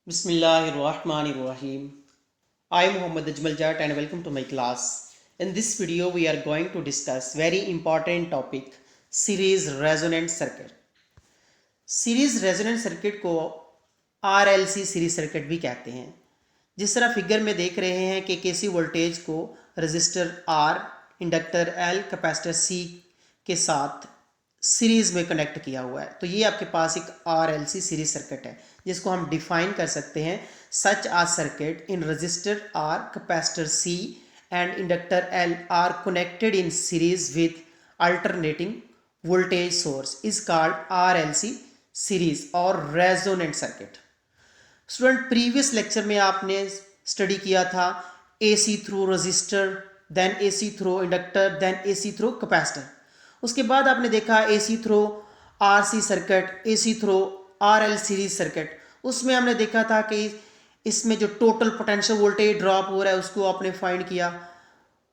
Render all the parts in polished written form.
Bismillahirrahmanirrahim. I am Muhammad Ajmal Jat and welcome to my class. In this video we are going to discuss very important topic series resonant circuit. Series resonant circuit को RLC series circuit भी कहते हैं। जिस तरह figure में देख रहे हैं कि केसी वोल्टेज को resistor R, inductor L, capacitor C के साथ सीरीज में कनेक्ट किया हुआ है, तो ये आपके पास एक आरएलसी सीरीज सर्किट है जिसको हम डिफाइन कर सकते हैं such a circuit in resistor R, capacitor C and inductor L are connected in series with alternating voltage source is called RLC series और resonant circuit. Student, previous lecture में आपने study किया था AC through resistor, then AC through inductor, then AC through capacitor. उसके बाद आपने देखा AC through RC circuit, AC through RL series circuit. उसमें हमने देखा था कि इसमें जो टोटल पोटेंशियल वोल्टेज ड्रॉप हो रहा है उसको आपने फाइंड किया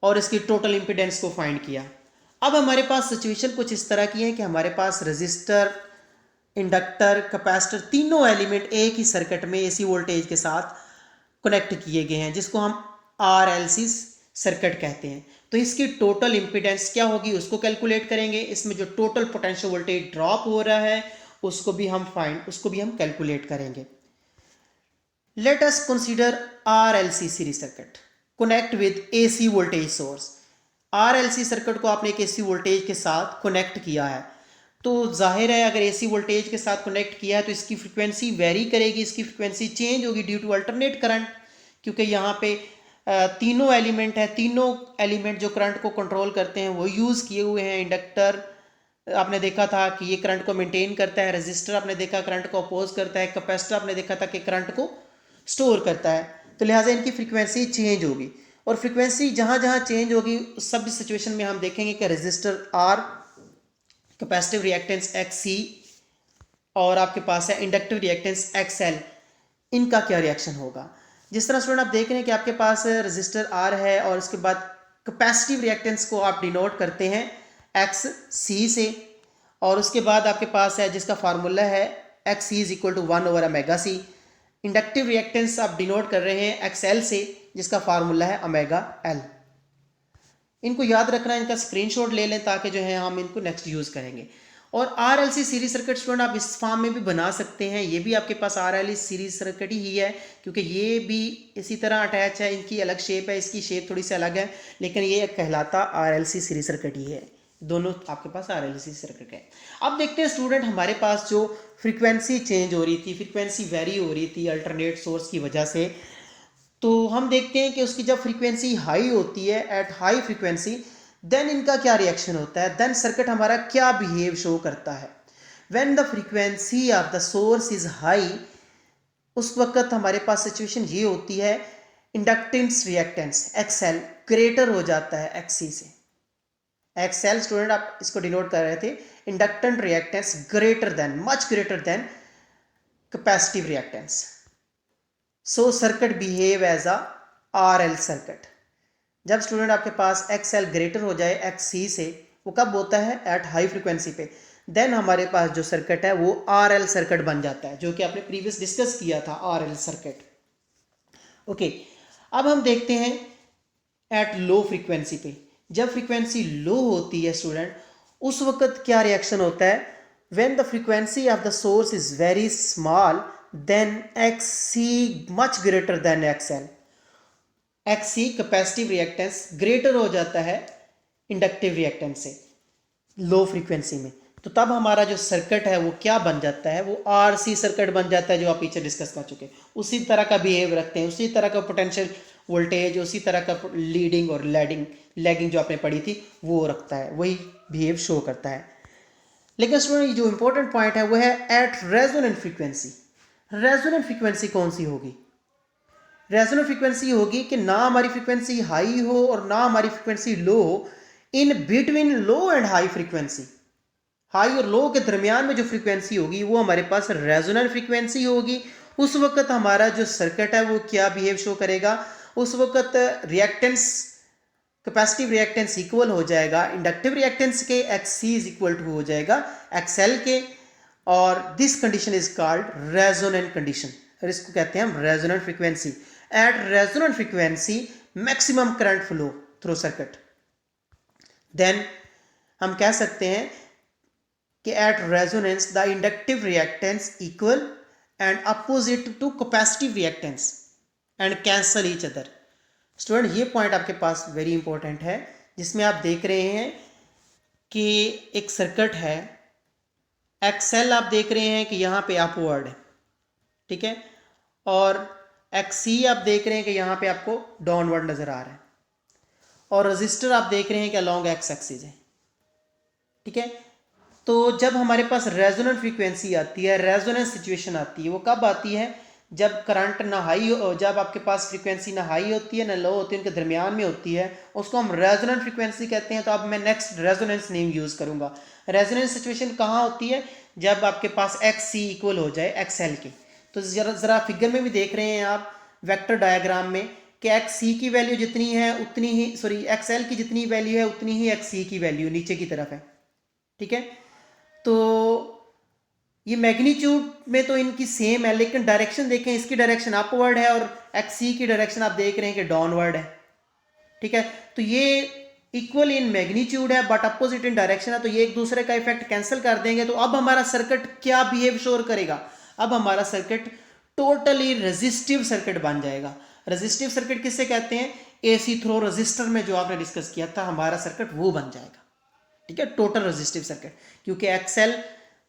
और इसकी टोटल इंपीडेंस को फाइंड किया। अब हमारे पास सिचुएशन कुछ इस तरह की है कि हमारे पास रजिस्टर, इंडक्टर, कैपेसिटर तीनों एलिमेंट एक ही सर्किट में एसी वोल्टेज के साथ कनेक्ट किए गए हैं जिसको हम आरएलसी सर्किट कहते हैं। तो इसकी टोटल इंपीडेंस क्या होगी उसको कैलकुलेट करेंगे। इसमें जो टोटल पोटेंशियल वोल्टेज ड्रॉप हो रहा है उसको भी हम कैलकुलेट करेंगे। Let us consider RLC series circuit connect with AC voltage source. RLC circuit को आपने एक एसी वोल्टेज के साथ कनेक्ट किया है, तो जाहिर है अगर एसी वोल्टेज के साथ कनेक्ट किया है तो इसकी फ्रीक्वेंसी वेरी करेगी, इसकी फ्रीक्वेंसी चेंज होगी ड्यू टू अल्टरनेट करंट, क्योंकि यहाँ पे तीनों एलिमेंट है, तीनों एलिमेंट जो करंट को कंट्रोल करते हैं वो यूज़ किए हुए हैं। इंडक्टर आपने देखा था कि ये करंट को मेंटेन करता है, रजिस्टर आपने देखा करंट को अपोज करता है, कैपेसिटर आपने देखा था कि करंट को स्टोर करता है। तो लिहाजा इनकी फ्रीक्वेंसी चेंज होगी और फ्रीक्वेंसी जहाँ जहाँ चेंज होगी सब सिचुएशन में हम देखेंगे कि resistor R, capacitive reactance X C और आपके पास है इंडक्टिव रिएक्टेंस एक्स एल, इनका क्या रिएक्शन होगा। जिस तरह स्टूडेंट आप देख रहे हैं कि आपके पास रजिस्टर आर है और उसके बाद कैपेसिटिव रिएक्टेंस को आप डिनोट करते हैं एक्स सी से, और उसके बाद आपके पास है जिसका फार्मूला है X C is equal to one by omega C. Inductive reactance आप डिनोट कर रहे हैं एक्स एल से जिसका फार्मूला है ओमेगा एल। इनको याद रखना, इनका स्क्रीनशॉट ले लें ताकि जो है हम इनको नेक्स्ट यूज़ करेंगे। और आरएलसी सीरीज सर्किट स्टूडेंट आप इस फॉर्म में भी बना सकते हैं, ये भी आपके पास आरएलसी सीरीज सर्किट ही है क्योंकि ये भी इसी तरह अटैच है, इनकी अलग शेप है, इसकी शेप थोड़ी सी अलग है, लेकिन ये कहलाता आरएलसी सीरीज सर्किट ही है। दोनों आपके पास आरएलसी सर्किट है। अब देखते हैं स्टूडेंट, हमारे पास जो फ्रीक्वेंसी चेंज हो रही थी, फ्रीक्वेंसी वेरी हो रही थी अल्टरनेट सोर्स की वजह से, तो हम देखते हैं कि उसकी जब फ्रीक्वेंसी हाई होती है, एट हाई फ्रीक्वेंसी, देन इनका क्या रिएक्शन होता है, देन सर्किट हमारा क्या बिहेव शो करता है। When the frequency of the source is high, उस वक्त हमारे पास सिचुएशन ये होती है इंडक्टेंस रिएक्टेंस एक्सएल ग्रेटर हो जाता है एक्ससी से। एक्सएल स्टूडेंट आप इसको डिनोट कर रहे थे, inductive reactance greater than, much greater than capacitive reactance. So circuit behave as a RL circuit. जब स्टूडेंट आपके पास एक्सएल ग्रेटर हो जाए एक्स सी से, वो कब होता है एट हाई फ्रीक्वेंसी पे, देन हमारे पास जो सर्किट है वो आरएल सर्किट बन जाता है, जो कि आपने प्रीवियस डिस्कस किया था आरएल सर्किट। ओके, अब हम देखते हैं एट लो फ्रीक्वेंसी पे। जब फ्रीक्वेंसी लो होती है स्टूडेंट, उस वक्त क्या रिएक्शन होता है। When the frequency of the source is very small then X C much greater than XL. X C capacitive reactance greater हो जाता है इंडक्टिव रिएक्टेंस से लो फ्रीक्वेंसी में, तो तब हमारा जो सर्किट है वो क्या बन जाता है, वो आरसी सर्किट बन जाता है, जो आप पीछे डिस्कस कर चुके। उसी तरह का बिहेव रखते हैं, उसी तरह का पोटेंशियल वोल्टेज, उसी तरह का लीडिंग और लैगिंग जो आपने पढ़ी थी वो रखता है, वही बिहेव शो करता है। लेकिन स्टूडेंट जो इंपॉर्टेंट पॉइंट है वो है at resonant frequency. Resonant frequency कौन सी होगी। रेजोनेंट फ्रीक्वेंसी होगी कि ना हमारी फ्रीक्वेंसी हाई हो और ना हमारी फ्रीक्वेंसी लो हो, in between low and high frequency, high और लो के दरमियान में जो फ्रीक्वेंसी होगी वो हमारे पास रेजोनेंट फ्रीक्वेंसी होगी। उस वक्त हमारा जो सर्किट है वो क्या बिहेव शो करेगा, उस वक्त रिएक्टेंस, कैपेसिटिव रिएक्टेंस इक्वल हो जाएगा इंडक्टिव रिएक्टेंस के, X C is equal to हो जाएगा एक्सएल के, और this condition is called resonant condition. और इसको कहते हैं हम resonant frequency. At resonant frequency maximum current flow through circuit. Then हम कह सकते हैं कि at resonance the inductive reactance equal and opposite to capacitive reactance and cancel each other. Student ये पॉइंट आपके पास वेरी इंपॉर्टेंट है, जिसमें आप देख रहे हैं कि एक सर्किट है, एक्सएल आप देख रहे हैं कि यहाँ पे अपवर्ड है, ठीक है, और एक्सी आप देख रहे हैं कि यहाँ पे आपको डाउनवर्ड नजर आ रहा है, और रजिस्टर आप देख रहे हैं कि अलॉन्ग एक्स एक्सिस है, ठीक है। तो जब हमारे पास रेजोनेंट फ्रीक्वेंसी आती है, रेजोनेंस सिचुएशन आती है, वो कब आती है? जब करंट ना हाई हो, जब आपके पास फ्रीक्वेंसी ना हाई होती है ना लो होती है, उनके दरमियान में होती है, उसको हम रेजोनेंट फ्रीक्वेंसी कहते हैं। तो अब मैं नेक्स्ट रेजोनेंस नेम यूज़ करूंगा। रेजोनेंस सिचुएशन कहाँ होती है? जब आपके पास एक्स सी इक्वल हो जाए एक्स एल के। तो ज़रा फिगर में भी देख रहे हैं आप वेक्टर डायग्राम में कि एक्स सी की वैल्यू जितनी है उतनी ही, सॉरी एक्स एल की जितनी वैल्यू है उतनी ही एक्स सी की वैल्यू नीचे की तरफ है, ठीक है। तो ये मैग्नीट्यूड में तो इनकी सेम है, लेकिन डायरेक्शन देखें, इसकी डायरेक्शन अपवर्ड है और एक्स सी की डायरेक्शन आप देख रहे हैं कि डाउनवर्ड है, ठीक है। तो ये इक्वल इन मैग्नीट्यूड है बट अपोजिट इन डायरेक्शन है, तो ये एक दूसरे का इफेक्ट कैंसिल कर देंगे। तो अब हमारा सर्किट क्या बिहेव शोर करेगा? अब हमारा सर्किट टोटली रेजिस्टिव सर्किट बन जाएगा। रेजिस्टिव सर्किट किससे कहते हैं? एसी थ्रो रेजिस्टर में जो आपने डिस्कस किया था, हमारा सर्किट वो बन जाएगा, ठीक है, टोटल रेजिस्टिव सर्किट, क्योंकि एक्सएल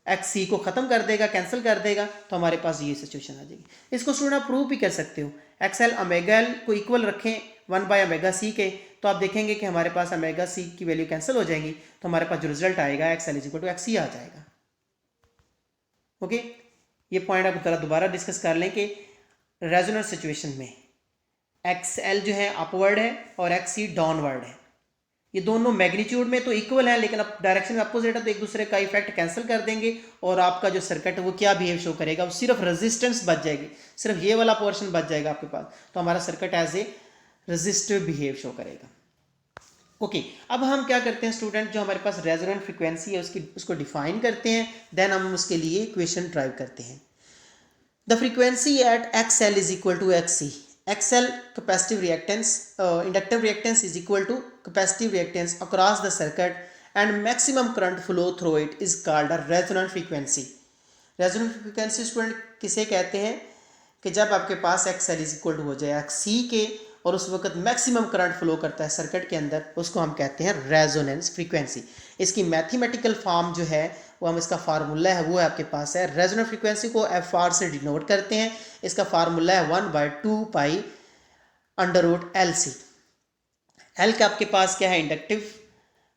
एक्स सी को खत्म कर देगा, कैंसिल कर देगा, तो हमारे पास ये सिचुएशन आ जाएगी। इसको स्टूडेंट आप प्रूव भी कर सकते हो। एक्सएल ओमेगा एल को इक्वल रखें 1/ओमेगा सी के, तो आप देखेंगे कि हमारे पास ओमेगा सी की वैल्यू कैंसिल हो जाएंगी, तो हमारे पास जो रिजल्ट आएगा XL is equal to X C आ जाएगा। ओके, ये पॉइंट आप जरा दोबारा डिस्कस कर लें कि रेजोनेंस सिचुएशन में एक्सएल जो है अपवर्ड है और एक्स सी डाउनवर्ड है। ये दोनों मैग्नीट्यूड में तो इक्वल है, लेकिन अब डायरेक्शन में अपोजिट है, तो एक दूसरे का इफेक्ट कैंसिल कर देंगे और आपका जो सर्किट है वो क्या बिहेव शो करेगा? वो सिर्फ रेजिस्टेंस बच जाएगी, सिर्फ ये वाला पोर्शन बच जाएगा आपके पास, तो हमारा circuit as a resistive behave show करेगा। ओके, अब हम क्या करते हैं स्टूडेंट, जो हमारे पास रेजोनेंट फ्रीक्वेंसी है उसको डिफाइन करते हैं, देन हम उसके लिए इक्वेशन ड्राइव करते हैं। The frequency at X L is equal to X C. XL capacitive reactance, inductive reactance is equal to capacitive reactance across the circuit and maximum current flow through it is called a resonant frequency. Resonant frequency student किसे कहते हैं? कि जब आपके पास XL is equal to हो जाए XC के और उस वक्त मैक्सिमम करंट फ्लो करता है सर्किट के अंदर, उसको हम कहते हैं रेजोनेंस फ्रीक्वेंसी। इसकी मैथमेटिकल फॉर्म जो है वो हम, इसका फार्मूला है वो है आपके पास है, रेजोनेंट फ्रीक्वेंसी को FR से डिनोट करते हैं। इसका फार्मूला है 1/2 अंडर रूट LC। एल का आपके पास क्या है? इंडक्टिव,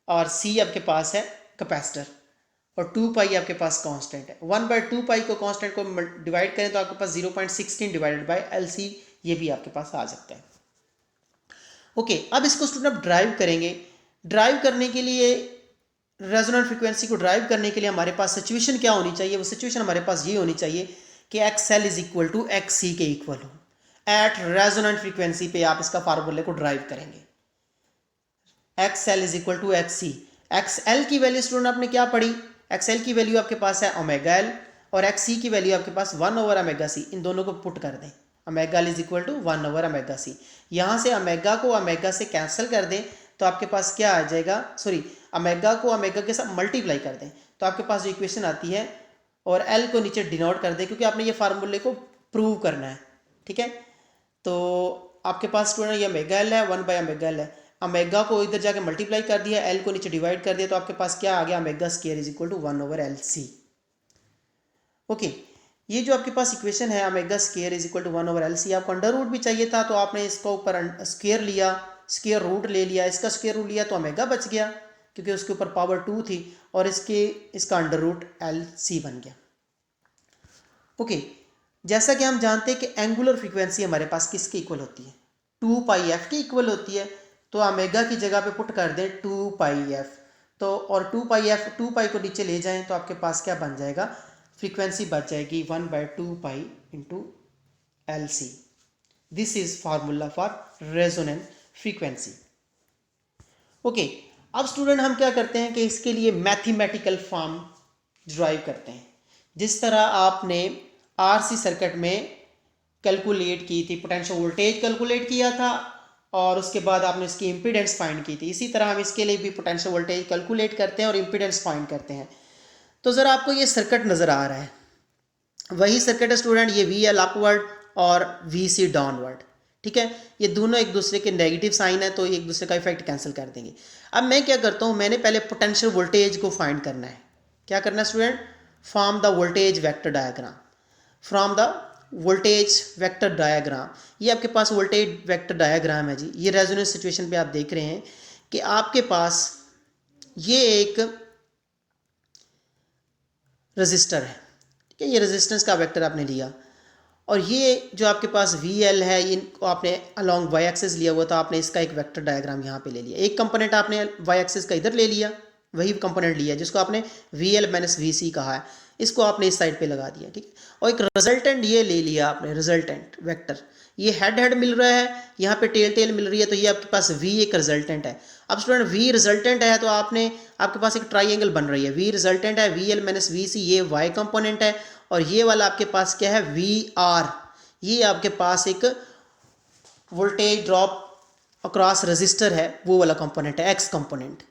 और C आपके पास है कैपेसिटर, और 2 आपके पास कांस्टेंट है। 1/2 को कांस्टेंट को डिवाइड करें तो आपके पास 0.16 डिवाइडेड बाय LC, ये भी आपके पास आ सकता है। ओके, अब इसको स्टूडेंट आप ड्राइव करेंगे। ड्राइव करने के लिए, रेजोनेंट फ्रीक्वेंसी को ड्राइव करने के लिए हमारे पास सिचुएशन क्या होनी चाहिए? वो सिचुएशन हमारे पास ये होनी चाहिए कि XL is equal to XC के इक्वल हो। एट रेजोनेंट फ्रीक्वेंसी पे आप इसका फार्मूले को ड्राइव करेंगे। XL is equal to XC। XL की वैल्यू स्टूडेंट आपने क्या पढ़ी? XL की वैल्यू आपके पास है ओमेगा एल और XC की वैल्यू आपके पास 1/ओमेगा सी। इन दोनों को पुट कर दें, omega L is equal to one by omega C. यहाँ से ओमेगा को ओमेगा से कैंसिल कर दें तो आपके पास क्या आ जाएगा? सॉरी, ओमेगा को ओमेगा के साथ मल्टीप्लाई कर दें तो आपके पास जो इक्वेशन आती है, और एल को नीचे डिनोट कर दें क्योंकि आपने ये फार्मूले को प्रूव करना है, ठीक है। तो आपके पास स्टूडेंट ये ओमेगा एल है, 1/ओमेगा एल है, ओमेगा को इधर जाके मल्टीप्लाई कर दिया, एल को नीचे डिवाइड कर दिया, तो आपके पास क्या आ गया? Omega square is equal to 1/LC। Okay, ये जो आपके पास इक्वेशन है omega square is equal to 1/LC, आपको अंडर रूट भी चाहिए था तो आपने इसको ऊपर स्क्वायर लिया, स्क्वायर रूट ले लिया, इसका स्क्वायर रूट लिया तो ओमेगा बच गया क्योंकि उसके ऊपर पावर 2 थी, और इसका अंडर रूट LC बन गया। ओके, जैसा कि हम जानते हैं कि एंगुलर फ्रीक्वेंसी हमारे पास किसके इक्वल होती है? 2πf की इक्वल होती है, तो ओमेगा की जगह पे पुट कर दें 2πf, तो और 2π को नीचे ले जाएं तो आपके पास क्या बन जाएगा? फ्रीक्वेंसी बच जाएगी 1/2π into LC। This is formula for resonant frequency. Okay, अब स्टूडेंट हम क्या करते हैं कि इसके लिए मैथमेटिकल फॉर्म ड्राइव करते हैं। जिस तरह आपने RC सर्किट में कैलकुलेट की थी, पोटेंशियल वोल्टेज कैलकुलेट किया था और उसके बाद आपने इसकी इम्पीडेंस फाइंड की थी। इसी तरह हम इसके लिए भी पोटेंशियल वोल्टेज कैलकुलेट करते हैं और इम्पीडेंस फाइंड करते हैं। तो ज़रा आपको ये सर्किट नज़र आ रहा है, वही सर्किट है स्टूडेंट, ये वी एल अपवर्ड और वी सी डाउनवर्ड, ठीक है। ये दोनों एक दूसरे के नेगेटिव साइन है तो एक दूसरे का इफेक्ट कैंसिल कर देंगे। अब मैं क्या करता हूँ, मैंने पहले पोटेंशियल वोल्टेज को फाइंड करना है। क्या करना है student, form the voltage vector diagram, from the voltage vector diagram. ये आपके पास वोल्टेज वेक्टर डायग्राम है जी। ये रेजोनेंस सिचुएशन पे आप देख रहे हैं कि आपके पास ये एक रजिस्टर है, ठीक है। ये रेजिस्टेंस का वेक्टर आपने लिया और ये जो आपके पास वी एल है इनको आपने अलॉन्ग वाई एक्सिस लिया हुआ था, आपने इसका एक वेक्टर डायग्राम यहाँ पे ले लिया। एक कंपोनेंट आपने वाई एक्सिस का इधर ले लिया, वही कंपोनेंट लिया जिसको आपने वी एल माइनस वी सी कहा है, इसको आपने इस साइड पे लगा दिया, ठीक है। और एक रिजल्टेंट ये ले लिया आपने, रिजल्टेंट वेक्टर, ये हेड हेड मिल रहा है, यहाँ पे टेल टेल मिल रही है, तो ये आपके पास वी एक रिजल्टेंट है। अब स्टूडेंट वी रिजल्टेंट है तो आपने आपके पास एक ट्राइंगल बन रही है, वी रिजल्टेंट है, V L minus V C ये वाई कंपोनेंट है और ये वाला आपके पास क्या है, वी आर, ये आपके पास एक वोल्टेज ड्रॉप अक्रॉस रजिस्टर है, वो वाला कंपोनेंट है, एक्स कंपोनेंट।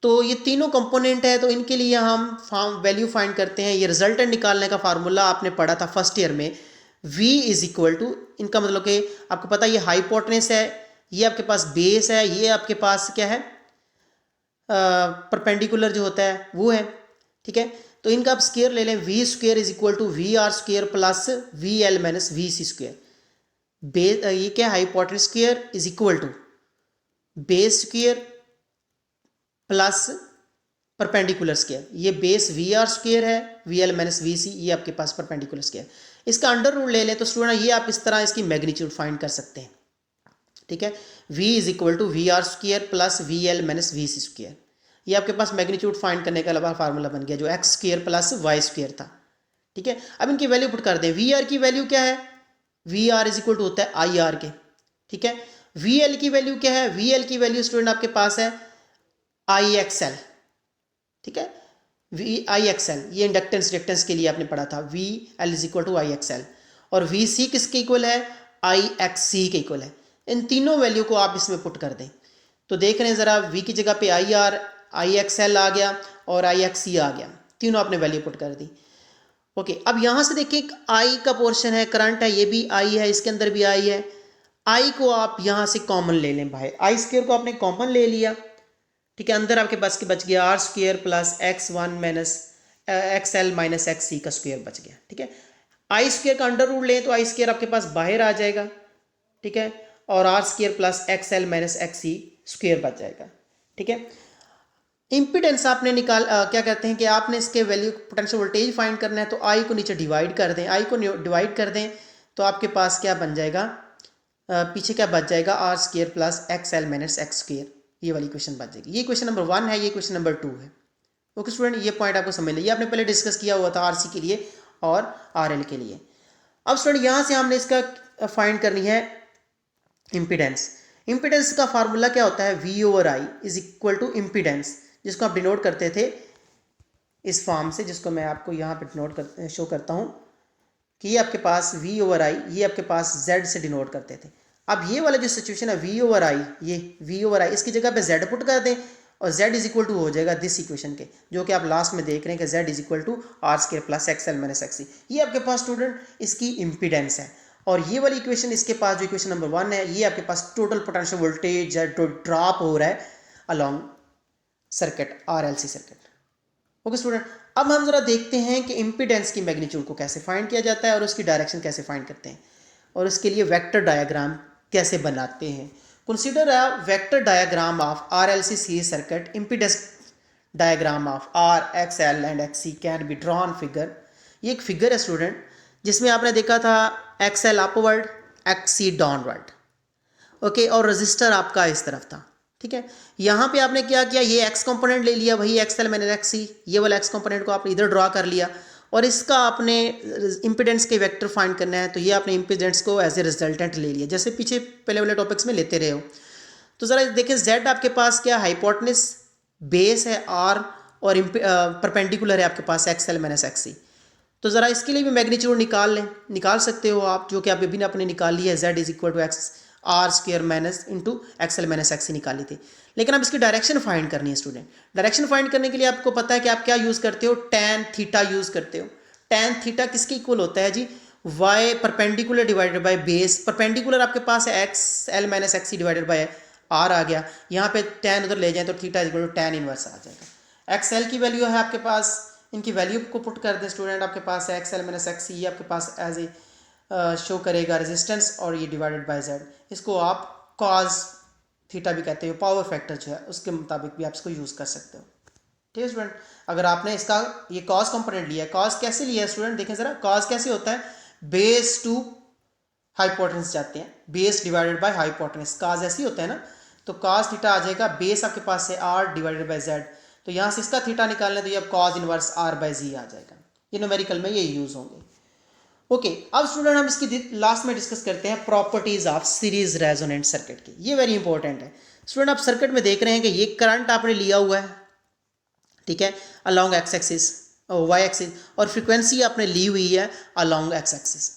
तो ये तीनों कंपोनेंट है, तो इनके लिए हम वैल्यू फाइंड करते हैं। ये रिजल्टेंट निकालने का फार्मूला आपने पढ़ा था फर्स्ट ईयर में, V इज इक्वल टू, इनका मतलब कि आपको पता है ये हाइपोटेनस है, ये आपके पास बेस है, ये आपके पास क्या है, परपेंडिकुलर जो होता है वो है, ठीक है। तो इनका आप स्क्वायर ले लें, V square is equal to V R square plus V L minus V C square. Base ये क्या, hypotenuse square is equal to base square plus perpendicular square. ये बेस वी आर स्क्वायर है, V L minus V C, ये आपके पास perpendicular square. इसका under root ले लें तो स्टूडेंट ये आप इस तरह इसकी मैग्नीट्यूड फाइंड कर सकते हैं, ठीक है। v is equal to V R square plus V L minus V C square. ये आपके पास मैग्नीट्यूड फाइंड करने का अलावा फार्मूला बन गया जो X square plus Y square था, ठीक है। अब इनकी वैल्यू पुट कर दें। वी आर की वैल्यू क्या है, V R is equal to होता है आई आर के, ठीक है। वी एल की वैल्यू क्या है, वी एल की वैल्यू स्टूडेंट आपके पास है आई एक्स एल, ठीक है। वी आई एक्स एल ये इंडक्टेंस रिएक्टेंस के लिए आपने पढ़ा था, V L is equal to I X L. और वी सी किसके इक्वल है, आई एक्स सी के इक्वल है। इन तीनों वैल्यू को आप इसमें पुट कर दें तो देख रहे हैं ज़रा, वी की जगह पे I R, I X L आ गया और आई एक्स सी आ गया, तीनों आपने वैल्यू पुट कर दी। ओके, अब यहाँ से देखिए आई का पोर्शन है, करंट है, ये भी आई है, इसके अंदर भी आई है। आई को आप यहाँ से कॉमन ले लें भाई, आई स्क्वायर को आपने कॉमन ले लिया, ठीक है। अंदर आपके पास के बच गया R square plus X one minus X L minus X C का स्क्वायर बच गया, ठीक है। आई स्क्वायर का अंडर रूट लें तो आई स्क्वायर आपके पास बाहर आ जाएगा, ठीक है। और R square plus X L minus X C square बच जाएगा, ठीक है। इम्पीडेंस आपने क्या कहते हैं कि आपने इसके वैल्यू पोटेंशियल वोल्टेज फाइंड करना है तो आई को नीचे डिवाइड कर दें, आई को डिवाइड कर दें तो आपके पास क्या बन जाएगा, पीछे क्या बच जाएगा, R square plus X L minus X square, ये वाली क्वेश्चन बच जाएगी। ये क्वेश्चन नंबर 1 है, ये क्वेश्चन नंबर 2 है। ओके स्टूडेंट, ये पॉइंट आपको समझ लिया, ये आपने पहले डिस्कस किया हुआ था आरसी के लिए और आरएल के लिए। अब स्टूडेंट यहाँ से हमने इसका फाइंड करनी है इम्पीडेंस। इम्पीडेंस का फार्मूला क्या होता है, V over I is equal to impedance, जिसको आप डिनोट करते थे इस फॉर्म से, जिसको मैं आपको यहाँ पे डिनोट शो करता हूँ कि ये आपके पास वी ओवर आई, ये आपके पास जेड से डिनोट करते थे। अब ये वाला जो सिचुएशन है वी ओवर आई, ये वी ओवर आई, इसकी जगह पे जेड पुट कर दें और z इज इक्वल टू हो जाएगा दिस इक्वेशन के, जो कि आप लास्ट में देख रहे हैं कि z is equal to R square plus X L minus X C. ये आपके पास स्टूडेंट इसकी इम्पीडेंस है। और ये वाली इक्वेशन इसके पास जो इक्वेशन नंबर 1 है, ये आपके पास टोटल पोटेंशियल वोल्टेज जो ड्रॉप हो रहा है along circuit, RLC circuit. Okay student, अब हम जरा देखते हैं कि इम्पीडेंस की मैग्नीट्यूड को कैसे फाइंड किया जाता है और उसकी डायरेक्शन कैसे फाइंड करते हैं और उसके लिए वेक्टर डायग्राम कैसे बनाते हैं। Consider a vector diagram of RLC series circuit. Impedance diagram of R, XL and XC can be drawn figure. ये एक फिगर है स्टूडेंट जिसमें आपने देखा था XL upward, XC downward, okay, और रजिस्टर आपका इस तरफ था, ठीक है। यहाँ पे आपने क्या किया, ये एक्स कंपोनेंट ले लिया, वही XL मैंने XC, ये वाला एक्स कंपोनेंट को आपने इधर ड्रॉ कर लिया और इसका आपने इम्पीडेंस के वेक्टर फाइंड करना है तो ये आपने इम्पीडेंस को एज ए रिजल्टेंट ले लिया, जैसे पीछे पहले वाले टॉपिक्स में लेते रहे हो। तो ज़रा देखिए जेड आपके पास क्या, हाइपोटेनस, बेस है आर और परपेंडिकुलर है आपके पास एक्स एल माइनस एक्स सी। तो ज़रा इसके लिए भी मैग्नीट्यूड निकाल सकते हो आप, जो कि आप अभी ने अपने निकाल ली है, z is equal to X R square minus into XL minus X निकाली थी। लेकिन अब इसकी डायरेक्शन फाइंड करनी है स्टूडेंट। डायरेक्शन फाइंड करने के लिए आपको पता है कि आप क्या यूज़ करते हो, टैन थीटा यूज़ करते हो। टैन थीटा किसके इक्वल होता है जी, y perpendicular divided by base. Perpendicular आपके पास है X L minus X divided by R आ गया, यहाँ पे टैन उधर ले जाए तो theta equal to tan inverse आ जाएगा। एक्स एल की वैल्यू है आपके पास, इनकी वैल्यू को पुट कर दें स्टूडेंट, आपके पास है एक्स एल माइनस एक्स, ये आपके पास एज ए शो करेगा रेजिस्टेंस, और ये डिवाइडेड बाय जेड। इसको आप कॉज थीटा भी कहते हो, पावर फैक्टर जो है उसके मुताबिक भी आप इसको यूज़ कर सकते हो। ठीक है स्टूडेंट, अगर आपने इसका ये कॉज कंपोनेंट लिया है, कॉज कैसे लिया है स्टूडेंट, देखें ज़रा कॉज कैसे होता है, बेस टू हाइपोटेनस जाते हैं, base divided by hypotenuse, cause ऐसे ही होता है ना। तो कॉज थीटा आ जाएगा, बेस आपके पास है आर डिवाइडेड बाय जेड, तो यहाँ से इसका थीटा निकालना, तो ये अब कॉज इनवर्स आर बाय जी आ जाएगा। ये न्यूमेरिकल में ये यूज़ होंगे। ओके, अब स्टूडेंट हम इसकी लास्ट में डिस्कस करते हैं properties of series resonant circuit की। ये वेरी इंपॉर्टेंट है स्टूडेंट। आप सर्किट में देख रहे हैं कि ये करंट आपने लिया हुआ है, ठीक है, अलॉन्ग एक्स एक्सिस और वाई एक्सिस, और फ्रीक्वेंसी आपने ली हुई है अलॉन्ग एक्स एक्सिस,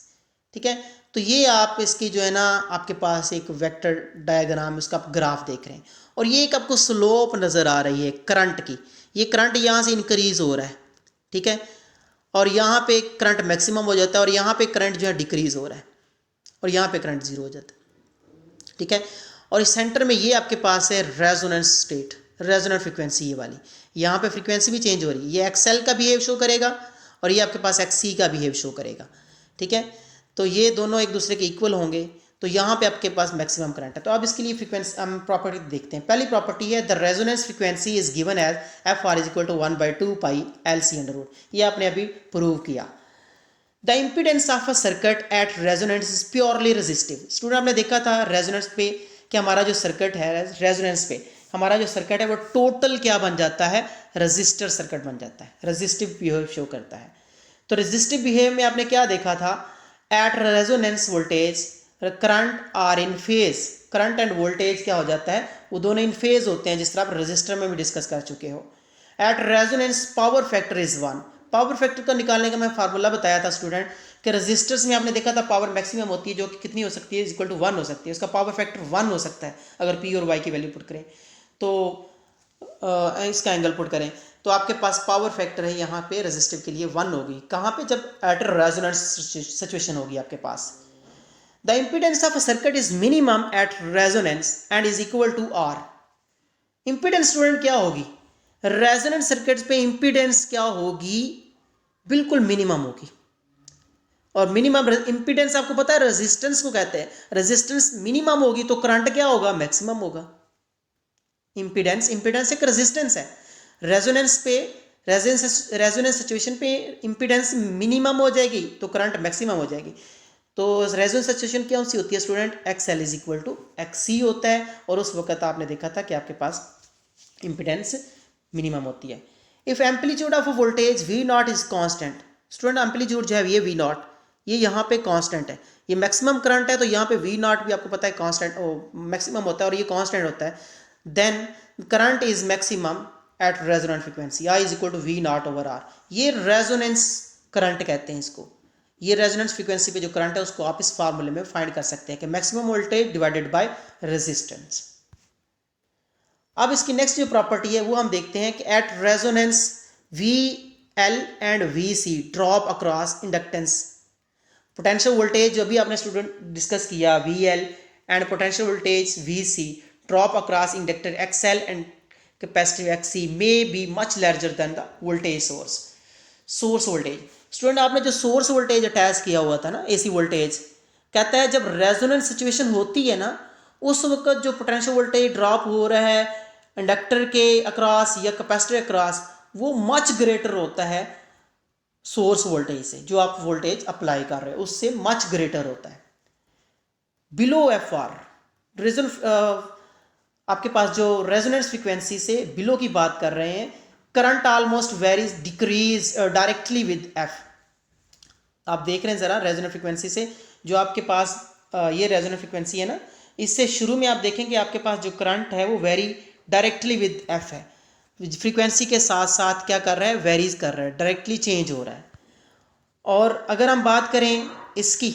ठीक है। तो ये आप इसकी जो है ना, आपके पास एक वेक्टर डायग्राम, उसका आप ग्राफ देख रहे हैं, और ये एक आपको स्लोप नज़र आ रही है करंट की। ये करंट यहाँ से इंक्रीज हो रहा है, ठीक है, और यहाँ पे करंट मैक्सिमम हो जाता है, और यहाँ पे करंट जो है डिक्रीज हो रहा है, और यहाँ पे करंट जीरो हो जाता है, ठीक है। और इस सेंटर में ये आपके पास है रेजोनेंस स्टेट, रेजोनेंट फ्रीक्वेंसी ये वाली, यहाँ पे फ्रीक्वेंसी भी चेंज हो रही है, ये एक्सएल का बिहेव शो करेगा, और ये आपके पास एक्ससी का बिहेव शो करेगा, ठीक है। तो ये दोनों एक दूसरे के इक्वल होंगे, तो यहाँ पे आपके पास मैक्सिमम करंट है। तो अब इसके लिए फ्रीक्वेंसी हम प्रॉपर्टी देखते हैं। पहली प्रॉपर्टी है the resonance frequency is given as F R is equal to 1/2 pi L C under root. ये आपने अभी प्रूव किया। The impedance of a circuit at resonance is purely resistive. Student आपने देखा था रेजोनेंस पे कि हमारा जो सर्किट है, रेजोनेंस पे हमारा जो सर्किट है वो टोटल क्या बन जाता है, रजिस्टर सर्किट बन जाता है, रजिस्टिव बिहेव शो करता है। तो रजिस्टिव बिहेव में आपने क्या देखा था, at resonance voltage current are in phase. Current and voltage क्या हो जाता है, वो दोनों इन फेज होते हैं, जिस तरह आप रजिस्टर में भी डिस्कस कर चुके हो। At resonance power factor is 1। Power factor को निकालने का मैं फार्मूला बताया था स्टूडेंट कि रजिस्टर्स में आपने देखा था पावर मैक्सिमम होती है, जो कि कितनी हो सकती है, इक्वल टू 1 हो सकती है। उसका पावर फैक्टर 1 हो सकता है अगर पी और वाई की वैल्यू पुट करें, तो इसका एंगल पुट करें, तो आपके पास पावर फैक्टर है यहाँ पे रजिस्टिव के लिए 1 होगी। कहाँ पे, जब एट रेजोनेंस सिचुएशन होगी आपके पास। The impedance of a circuit is minimum at resonance and is equal to R. Impedance student क्या होगी, रेजोनेंस सर्किट पे इम्पीडेंस क्या होगी, बिल्कुल मिनिमम होगी। और मिनिमम इम्पीडेंस आपको पता है रेजिस्टेंस को कहते हैं, रेजिस्टेंस मिनिमम होगी तो करंट क्या होगा, मैक्सिमम होगा। इम्पीडेंस, इम्पीडेंस एक रेजिस्टेंस है, रेजोनेंस पे रेजोनेंस सिचुएशन पे इम्पीडेंस मिनिमम हो जाएगी तो करंट मैक्सिमम हो जाएगी। तो रेजोनेंस सिचुएशन कौन सी होती है student, X L is equal to X C होता है, और उस वक्त आपने देखा था कि आपके पास इम्पीडेंस मिनिमम होती है। If amplitude of voltage V not is constant. Student amplitude जो है ये वी नॉट, ये यहाँ पे कांस्टेंट है, ये मैक्सिमम करंट है, तो यहाँ पे वी नॉट भी आपको पता है कांस्टेंट मैक्सिमम होता है, और ये कांस्टेंट होता है। Then current is maximum at resonant frequency I is equal to V naught over R. ये रेजोनेंस करंट कहते हैं इसको। ये रेजोनेंस फ्रीक्वेंसी पे जो करंट है उसको आप इस फार्मूले में फाइंड कर सकते हैं कि maximum voltage divided by resistance. अब इसकी नेक्स्ट जो प्रॉपर्टी है वो हम देखते हैं कि at resonance V L and V C drop across inductance. Potential voltage जो भी आपने स्टूडेंट डिस्कस किया, V L and potential voltage V C drop across inductor X L and capacitive X C may be much larger than the voltage source voltage. Student आपने जो source voltage attach किया हुआ था ना, AC voltage, कहता है जब resonance situation होती है ना, उस वक्त जो पोटेंशियल वोल्टेज ड्रॉप हो रहा है इंडक्टर के अक्रॉस या कैपेसिटर अक्रॉस, वो मच ग्रेटर होता है सोर्स वोल्टेज से, जो आप वोल्टेज अप्लाई कर रहे हो उससे मच ग्रेटर होता है। बिलो एफ आर रीजन, आपके पास जो रेजोनेंस फ्रीक्वेंसी से बिलो की बात कर रहे हैं, current almost varies decrease directly with F. आप देख रहे हैं ज़रा रेजोनेंस फ्रीक्वेंसी से जो आपके पास ये रेजोनेंस फ्रीक्वेंसी है ना, इससे शुरू में आप देखेंगे आपके पास जो करंट है वो वेरी डायरेक्टली विद एफ है। फ्रीक्वेंसी के साथ साथ क्या कर रहा है, वेरीज कर रहा है, डायरेक्टली चेंज हो रहा है। और अगर हम बात करें इसकी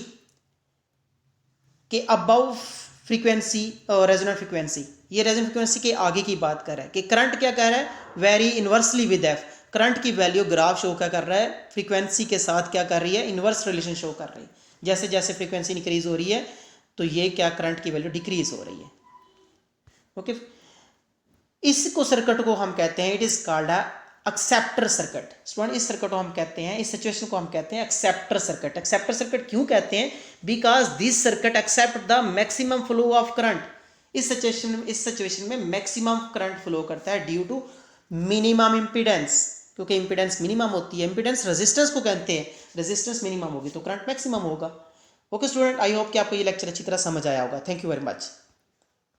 कि अबव फ्रीक्वेंसी और रेजोनेंट फ्रीक्वेंसी, ये रेजोनेंट फ्रीक्वेंसी के आगे की बात कर रहा है कि करंट क्या कह रहा है, very inversely with F, current की वैल्यू ग्राफ शो क्या कर रहा है, फ्रीक्वेंसी के साथ क्या कर रही है, इन्वर्स रिलेशन शो कर रही है। जैसे जैसे फ्रीक्वेंसी इंक्रीज हो रही है तो ये क्या, करंट की वैल्यू डिक्रीज हो रही है। ओके, इसको सर्किट को हम कहते हैं, it is called acceptor circuit. Student, इस सर्किट को हम कहते हैं, इस सिचुएशन को हम कहते हैं एक्सेप्टर सर्किट। एक्सेप्टर सर्किट क्यों कहते हैं, because this circuit accept the maximum flow of current. इस सिचुएशन में मैक्सिमम करंट फ्लो करता है ड्यू टू मिनिमम इंपीडेंस, क्योंकि इंपीडेंस मिनिमम होती है। इंपीडेंस रेजिस्टेंस को कहते हैं, रेजिस्टेंस मिनिमम होगी तो करंट मैक्सिमम होगा। ओके स्टूडेंट, आई होप कि आपको ये लेक्चर अच्छी तरह समझ आया होगा। Thank you very much.